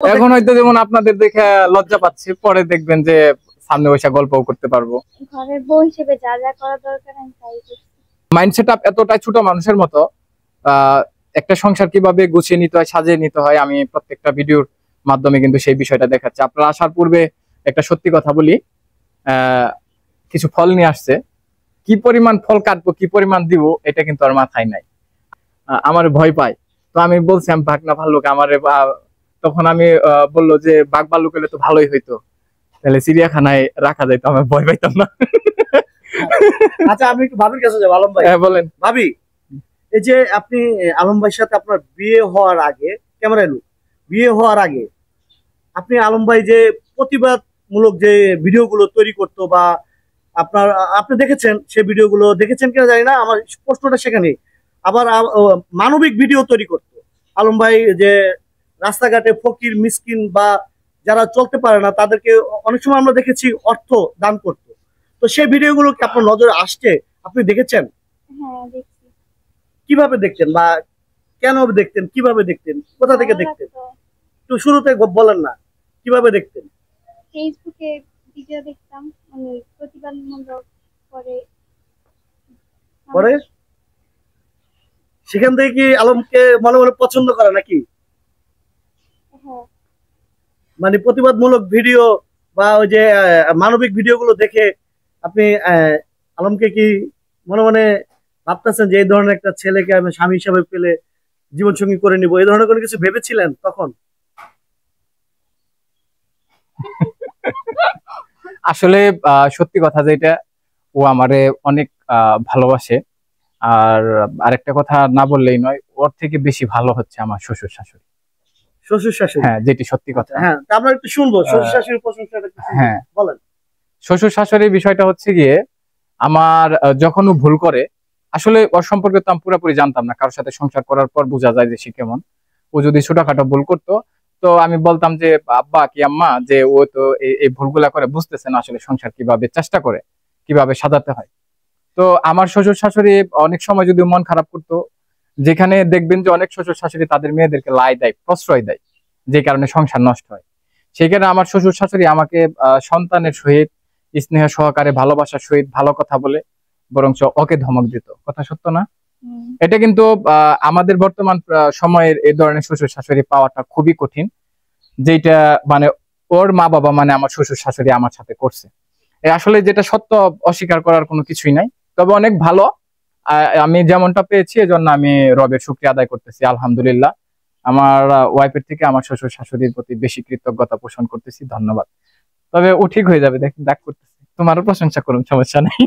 এখন হয়তো যেমন আপনাদের দেখে লজ্জা পাচ্ছি, পরে দেখবেন যে সামনে বসে গল্পও করতে পারবো। ঘরের বউ হিসেবে যা যা করা দরকার আমি তাই করছি। মাইন্ডসেট আপ এতটাই ছোট মানুষের মতো, একটা সংসার কিভাবে গুছিয়ে নিতে হয়, সাজিয়ে নিতে হয়, আমি প্রত্যেকটা ভিডিওর মাধ্যমে কিন্তু সেই বিষয়টা দেখাচ্ছি। আপনারা আসার পূর্বে একটা সত্যি কথা বলি, কিছু ফল নিয়ে আসছে, কি পরিমাণ ফল কাটবো, কি পরিমাণ দিব, এটা কিন্তু আর মাথায় নাই। আমার ভয় পায়, তো আমি বলছি আমি বাঘ না ভাল্লুক আমার, তখন আমি বললো যে বাঘ ভাল্লুক হলে তো ভালোই হইতো, তাহলে চিড়িয়াখানায় রাখা যাইতো, আমি ভয় পাইতাম না। আচ্ছা, আমি একটু ভাবির কাছে যাবো। আলম ভাই, হ্যাঁ বলেন। ভাবি, এই যে আপনি আলম ভাইয়ের সাথে আপনার বিয়ে হওয়ার আগে, ক্যামেরা এলো, বিয়ে হওয়ার আগে আপনি আলম ভাই যে প্রতিবাদমূলক যে ভিডিওগুলো তৈরি করতো বা আপনি দেখেছেন, সেই ভিডিওগুলো দেখেছেন কিনা জানি না, আমার প্রশ্নটা সেখানে। আবার মানবিক ভিডিও তৈরি করতো আলম ভাই, যে রাস্তাঘাটে ফকির মিসকিন বা যারা চলতে পারে না তাদেরকে অনেক সময় আমরা দেখেছি অর্থ দান করতো। তো সেই ভিডিওগুলো কি আপনার নজরে আসছে? আপনি দেখেছেন? হ্যাঁ দেখছি। কিভাবে দেখতেন বা কেন দেখতেন, কিভাবে দেখতেন, কোথা থেকে দেখতেন? একটু শুরুতে বলেন না, কিভাবে দেখতেন? ফেসবুকে ভিডিও দেখতাম, মানে প্রতিবাদমূলক। পরে পরে সেখান থেকে কি আলমকে মনে মনে পছন্দ করে নাকি? হ্যাঁ। মানে প্রতিবাদমূলক ভিডিও বা ওই যে মানবিক ভিডিওগুলো দেখে আপনি আলমকে কি মনে মনে ভাবতেছেন যে এই ধরনের একটা ছেলেকে আমি স্বামী হিসাবে পেলে জীবনসঙ্গী করে নিব, এই ধরনের কোনো কিছু ভেবেছিলেন তখন? আসলে সত্যি কথা যেটা, ও আমারে অনেক ভালোবাসে। আর আরেকটা কথা না বললেই নয়, ওর থেকে বেশি ভালো হচ্ছে আমার শ্বশুর শাশুড়ি। শ্বশুর শাশুড়ি? হ্যাঁ, যেটি সত্যি কথা। হ্যাঁ, আমরা একটু শুনবো শ্বশুর শাশুড়ির প্রশংসাটা। হ্যাঁ বলেন। শ্বশুর শাশুড়ির বিষয়টা হচ্ছে গিয়ে, আমার যখন ও ভুল করে, আসলে ওর সম্পর্কে তো আমি পুরোপুরি জানতাম না, কারোর সাথে সংসার করার পর বোঝা যায় যে সে কেমন। ও যদি ছোটখাটো ভুল করতো, তো আমি বলতাম যে আব্বা কি আম্মা, যে ও তো এই ভুলগুলা করে, বুঝতেছে না আসলে সংসার কিভাবে চেষ্টা করে কিভাবে সাজাতে হয়। তো আমার শ্বশুর শাশুড়ি অনেক সময় যদি মন খারাপ করতো, যেখানে দেখবেন যে অনেক শ্বশুর শাশুড়ি তাদের মেয়েদেরকে লাই দেয়, প্রশ্রয় দেয়, যে কারণে সংসার নষ্ট হয়, সেখানে আমার শ্বশুর শাশুড়ি আমাকে সন্তানের সহিত স্নেহ সহকারে ভালোবাসার সহিত ভালো কথা বলে বরঞ্চ ওকে ধমক দিত। কথা সত্য না? এটা কিন্তু আমাদের বর্তমান সময়ের এই ধরনের শ্বশুর শাশুড়ি পাওয়াটা খুবই কঠিন, যেটা মানে ওর মা বাবা মানে আমার শ্বশুর শাশুড়ি আমার সাথে করছে। আসলে যেটা সত্য, অস্বীকার করার কোনো কিছুই নাই, তবে অনেক ভালো। আমি যেমনটা পেয়েছি এজন্য আমি রবের শুকরিয়া আদায় করতেছি, আলহামদুলিল্লাহ। আমার ওয়াইফের থেকে আমার শ্বশুর শাশুড়ির প্রতি বেশি কৃতজ্ঞতা পোষণ করতেছি, ধন্যবাদ। তবে ও ঠিক হয়ে যাবে, দেখ করতেছি, তোমারও প্রশংসা করুন, সমস্যা নেই।